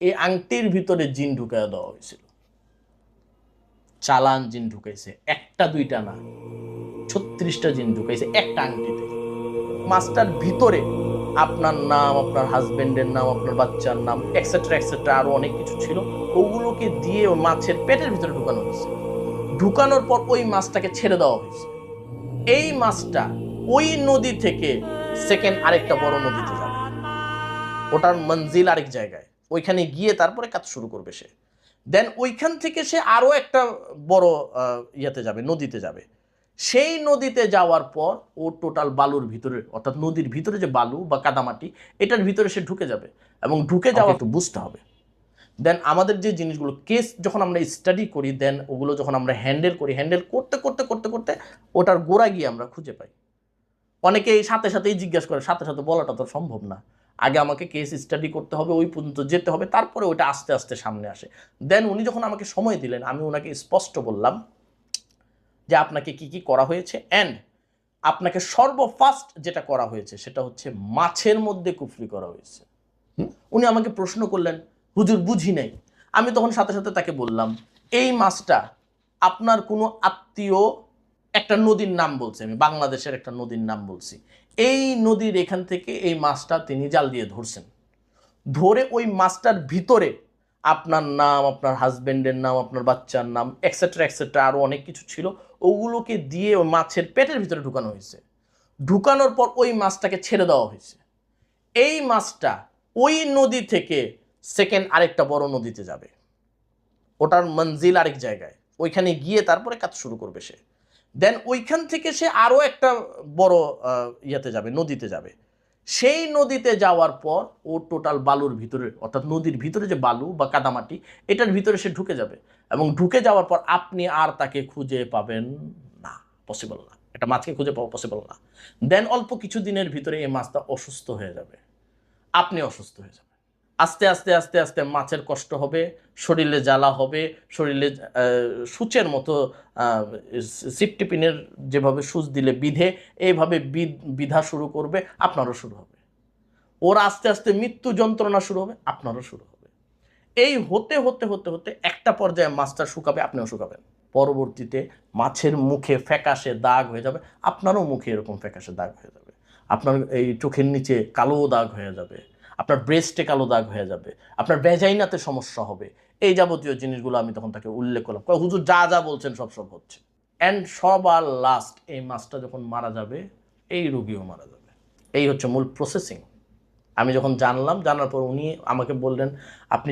এই আংটির ভিতরে জিন ঢুকায় দেওয়া হয়েছিল। চালান জিন ঢুকাইছে, একটা দুইটা না, 36টা জিন ঢুকাইছে একটা আংটিতে। মাছটার ভিতরে আপনার নাম, আপনার হাজবেন্ডের নাম, আপনার বাচ্চার নাম, এক্সেট্রা এক্সেট্রা আরো অনেক কিছু ছিল। ওগুলোকে দিয়ে ওই মাছের পেটের ভিতরে ঢুকানো হয়েছে। ঢুকানোর পর ওই মাছটাকে ছেড়ে দেওয়া হয়েছে। এই মাছটা ওই নদী থেকে সেকেন্ড আরেকটা বড় নদীতে যাবে। ওটার মঞ্জিল আরেক জায়গায়, ওইখানে গিয়ে তারপরে কাজ শুরু করবে সে। দেন ওইখান থেকে সে আরো একটা বড় ইয়েতে যাবে, নদীতে যাবে। সেই নদীতে যাওয়ার পর ও টোটাল বালুর ভিতরে, অর্থাৎ নদীর ভিতরে যে বালু বা কাদামাটি, এটার ভিতরে সে ঢুকে যাবে। এবং ঢুকে যাওয়া একটু বুঝতে হবে। দেন আমাদের যে জিনিসগুলো কেস যখন আমরা স্টাডি করি, দেন ওগুলো যখন আমরা হ্যান্ডেল করি, হ্যান্ডেল করতে করতে করতে করতে ওটার গোড়া গিয়ে আমরা খুঁজে পাই। অনেকেই সাথে সাথেই জিজ্ঞাসা করে, সাথে সাথে বলাটা তো সম্ভব না, আগে আমাকে কেস স্টাডি করতে হবে, ওই পর্যন্ত যেতে হবে, তারপরে ওইটা আস্তে আস্তে সামনে আসে। দেন উনি যখন আমাকে সময় দিলেন, আমি ওনাকে স্পষ্ট বললাম যে আপনাকে কি কি করা হয়েছে, অ্যান্ড আপনাকে সর্বফার্স্ট যেটা করা হয়েছে সেটা হচ্ছে মাছের মধ্যে কুফরি করা হয়েছে। উনি আমাকে প্রশ্ন করলেন, হুজুর বুঝি নাই। আমি তখন সাথে সাথে তাকে বললাম, এই মাছটা আপনার কোনো আত্মীয় একটা নদীর নাম বলছে, আমি বাংলাদেশের একটা নদীর নাম বলছি, এই নদীর এখান থেকে এই মাছটা তিনি জাল দিয়ে ধরছেন। ধরে ওই মাছটার ভিতরে আপনার নাম, আপনার হাজবেন্ডের নাম, আপনার বাচ্চার নাম, এক্সেট্রা এক্সেট্রা আরো অনেক কিছু ছিল। ওগুলোকে দিয়ে ওই মাছের পেটের ভিতরে ঢুকানো হয়েছে। ঢুকানোর পর ওই মাছটাকে ছেড়ে দেওয়া হয়েছে। এই মাছটা ওই নদী থেকে সেকেন্ড আরেকটা বড় নদীতে যাবে। ওটার মঞ্জিল আরেক জায়গায়, ওইখানে গিয়ে তারপরে কাজ শুরু করবে সে। দেন ওইখান থেকে সে আরো একটা বড় ইয়েতে যাবে, নদীতে যাবে। সেই নদীতে যাওয়ার পর ও টোটাল বালুর ভিতরে, অর্থাৎ নদীর ভিতরে যে বালু বা কাদামাটি, এটার ভিতরে সে ঢুকে যাবে। এবং ঢুকে যাওয়ার পর আপনি আর তাকে খুঁজে পাবেন না, পসিবল না, এটা মাছকে খুঁজে পাওয়া পসিবল না। দেন অল্প কিছু দিনের ভিতরে এই মাছটা অসুস্থ হয়ে যাবে, আপনি অসুস্থ হয়ে যাবেন। আস্তে আস্তে আস্তে আস্তে মাছের কষ্ট হবে, শরীরে জ্বালা হবে, শরীরে সূচের মতো সিপটিপিনের যেভাবে সূচ দিলে বিধে, এইভাবে বিধা শুরু করবে, আপনারও শুরু হবে। ওর আস্তে আস্তে মৃত্যু যন্ত্রণা শুরু হবে, আপনারও শুরু হবে। এই হতে হতে হতে হতে একটা পর্যায়ে মাছটা শুকাবে, আপনিও শুকাবেন। পরবর্তীতে মাছের মুখে ফ্যাকাশে দাগ হয়ে যাবে, আপনারও মুখে এরকম ফ্যাকাশে দাগ হয়ে যাবে। আপনার এই চোখের নিচে কালো দাগ হয়ে যাবে, আপনার ব্রেস্টে কালো দাগ হয়ে যাবে, আপনার ভ্যাজাইনাতে সমস্যা হবে। এই যাবতীয় জিনিসগুলো আমি তখন তাকে উল্লেখ করলাম, হুজুর যা যা বলছেন সব সব হচ্ছে। অ্যান্ড সবার লাস্ট এই মাছটা যখন মারা যাবে, এই রোগীও মারা যাবে। এই হচ্ছে মূল প্রসেসিং। আমি যখন জানলাম, জানার পর উনি আমাকে বললেন, আপনি